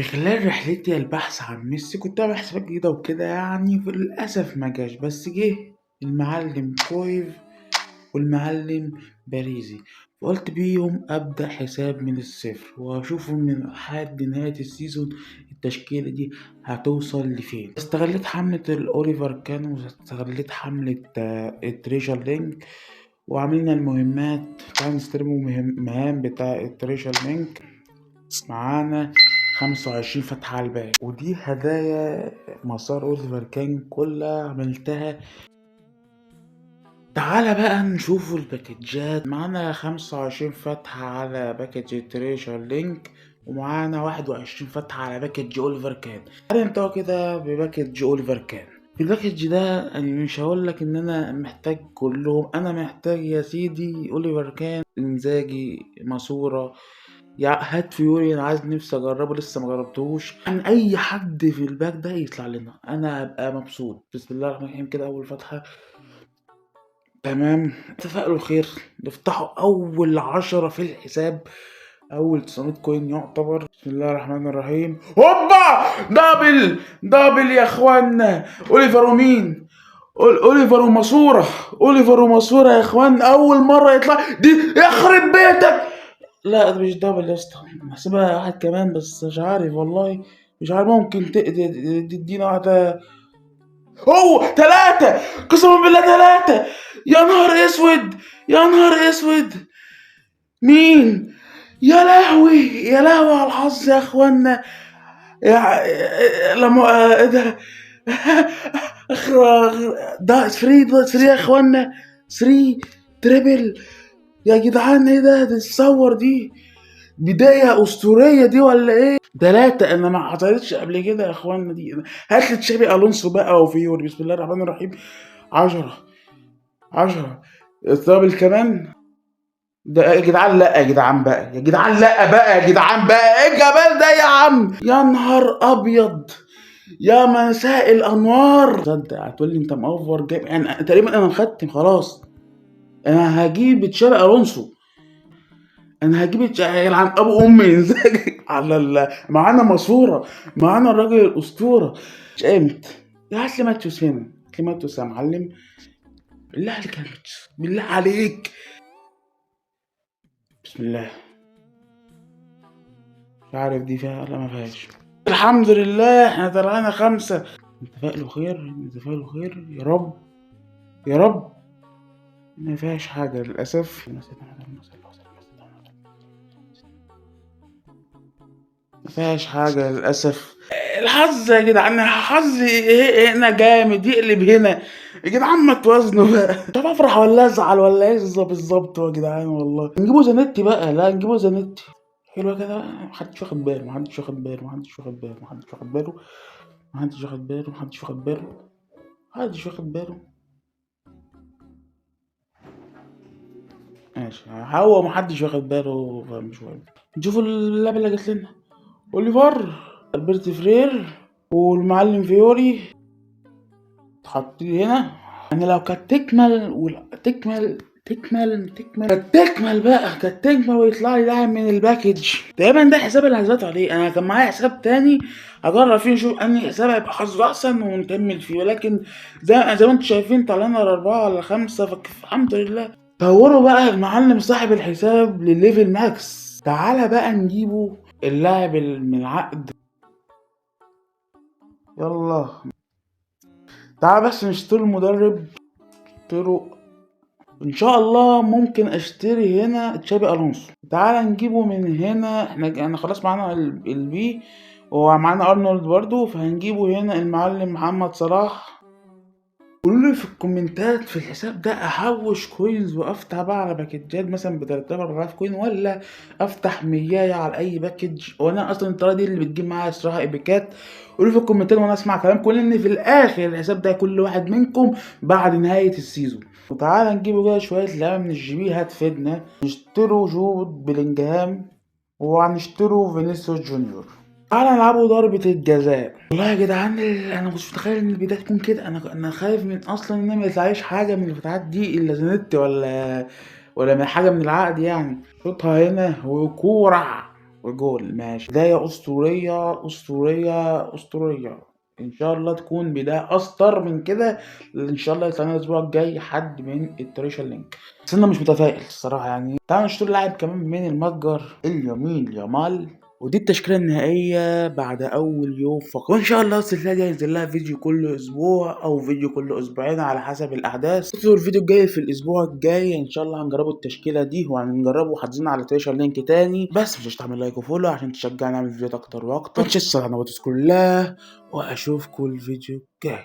في خلال رحلتي البحث عن ميسي كنت بعمل حسابات جديدة وكده يعني للأسف ما جاش، بس جه المعلم كرويف والمعلم باريزي، وقلت بيهم أبدأ حساب من الصفر وأشوفهم من لحد نهاية السيزون التشكيلة دي هتوصل لفين. استغليت حملة الأوليفر كان واستغليت حملة التريجر لينك وعملنا المهمات. تعالوا نستلموا مهام بتاع التريجر لينك. معانا 25 فتحة على الباقي، ودي هدايا مسار أوليفر كان كلها عملتها. تعالى بقى نشوفوا الباكجات. معانا 25 فتحة على باكج تريشر لينك، ومعانا 21 فتحة على باكج أوليفر كان. تعالى نبدأ كده بباكج أوليفر كان. في الباكج ده أنا مش هقولك إن أنا محتاج كلهم، أنا محتاج يا سيدي أوليفر كان، إنزاجي، ماسورة، يا هات فيوري. انا عايز نفسي اجربه لسه ما جربتهوش. عن اي حد في الباك ده يطلع لنا انا هبقى مبسوط. بسم الله الرحمن الرحيم. كده اول فتحه تمام، تفائلوا خير. نفتحوا اول 10 في الحساب، اول 900 كوين يعتبر. بسم الله الرحمن الرحيم. هوبا، دبل يا اخوانا. اوليفر ومين؟ اوليفر وماسوره. اوليفر وماسوره يا اخوان، اول مره يطلع دي. يخرب بيتك. لا ده مش دبل يا اسطى، هحسبها واحد كمان بس مش عارف والله. مش عارف، ممكن تدينا واحدة. هو تلاتة، قسما بالله تلاتة. يا نهار اسود، يا نهار اسود. مين؟ يا لهوي، يا لهوي على الحظ يا اخوانا. لما ايه ده؟ ده 3 يا اخوانا، 3 تريبل. يا جدعان ايه ده؟ تتصور دي بداية أسطورية دي ولا إيه؟ تلاتة، أنا ما حصلتش قبل كده يا إخوانا دي. هات لي تشابي ألونسو بقى وفيوري. بسم الله الرحمن الرحيم. 10 الدبل كمان. ده يا جدعان، لا يا جدعان بقى، يا جدعان لا بقى، يا جدعان بقى، إيه الجمال ده يا عم؟ يا نهار أبيض، يا مساء الأنوار. تصدق هتقول لي أنت مأفور جايب؟ أنا تقريبا أنا مختم خلاص. أنا هجيب تشابي ألونسو. انا هجيب يلعن ابو امي انزاجي على معانا ماسوره، معانا الراجل الاسطوره. قامت هات لي ماتيوس هنا، هات لي ماتيوس يا معلم. بالله عليك يا ماتيوس، بالله عليك. بسم الله. مش عارف دي فيها ولا ما فيهاش. الحمد لله احنا طلعنا 5. نتفائلوا خير، نتفائلوا خير يا رب، يا رب. ما فيهاش حاجه للاسف. ما فيهاش حاجه للاسف. الحظ يا جدعان، حظي هنا جامد يقلب هنا. يا جدعان ما توازنوا بقى. طب افرح ولا ازعل ولا ايه بالظبط يا جدعان؟ والله نجيبوا زانيتي بقى، لا نجيبوا زانيتي. حلوه كده بقى. محدش واخد باله، محدش واخد باله، محدش واخد باله، محدش واخد باله، محدش واخد باله، محدش واخد باله، محدش واخد باله. ماشي، هو محدش واخد باله مش مهم. نشوفوا اللعبه اللي جت لنا. اوليفر، البرت فرير، والمعلم فيوري حاطين هنا. يعني لو كانت تكمل بقى، كانت تكمل ويطلع لي لاعب من الباكج. تقريبا ده حساب اللي هثبت عليه. انا كان معايا حساب تاني هجرب فيه نشوف انهي حساب هيبقى حظه احسن ونكمل فيه، ولكن زي ما انتم شايفين طلعنا 4 ولا 5 الحمد لله. طوروا بقى المعلم صاحب الحساب للليفل ماكس. تعالى بقى نجيبه اللاعب من العقد. يلا تعالى بس نشتري المدرب. اشتروا ان شاء الله. ممكن اشتري هنا تشابي الونسو. تعال نجيبه من هنا. احنا خلاص معانا البي ومعانا ارنولد برضو، فهنجيبه هنا المعلم محمد صلاح. قولوا لي في الكومنتات في الحساب ده احوش كوينز وافتح بقى على باكجات مثلا ب 3000 4000 كوين، ولا افتح 100 على اي باكج؟ وانا اصلا الطريقه دي اللي بتجيب معايا الصراحه ايبيكات. قولوا في الكومنتات وانا اسمع كلامكم، لان في الاخر الحساب ده كل واحد منكم بعد نهايه السيزون. وتعالى نجيبوا كده شويه لعبه من الجي هتفيدنا. نشتروا جود بلينجهام وهنشتروا فينيسيوس جونيور. تعالى نلعبوا ضربة الجزاء. والله يا جدعان انا مش متخيل ان البداية تكون كده. انا خايف من اصلا ان ما يطلعليش حاجة من الفتحات دي الا زنت ولا من حاجة من العقد يعني. شوطها هنا وكورة. وجول ماشي، بداية أسطورية أسطورية أسطورية، إن شاء الله تكون بداية أسطر من كده. إن شاء الله يطلع لنا الأسبوع الجاي حد من التريشن لينك، بس أنا مش متفائل الصراحة يعني. تعالوا نشتري لاعب كمان من المتجر، اليمين يامال. ودي التشكيلة النهائية بعد أول يوم فقط، وإن شاء الله السلسلة دي هينزل لها فيديو كل أسبوع أو فيديو كل أسبوعين على حسب الأحداث. انتظروا الفيديو الجاي في الأسبوع الجاي إن شاء الله، هنجربوا التشكيلة دي وهنجربوا حاطين على تريشر لينك تاني. بس متنساش تعمل لايك وفولو عشان تشجعني أعمل فيديوهات أكتر وأكتر. متنساش على القنوات كلها، وأشوفكوا الفيديو الجاي.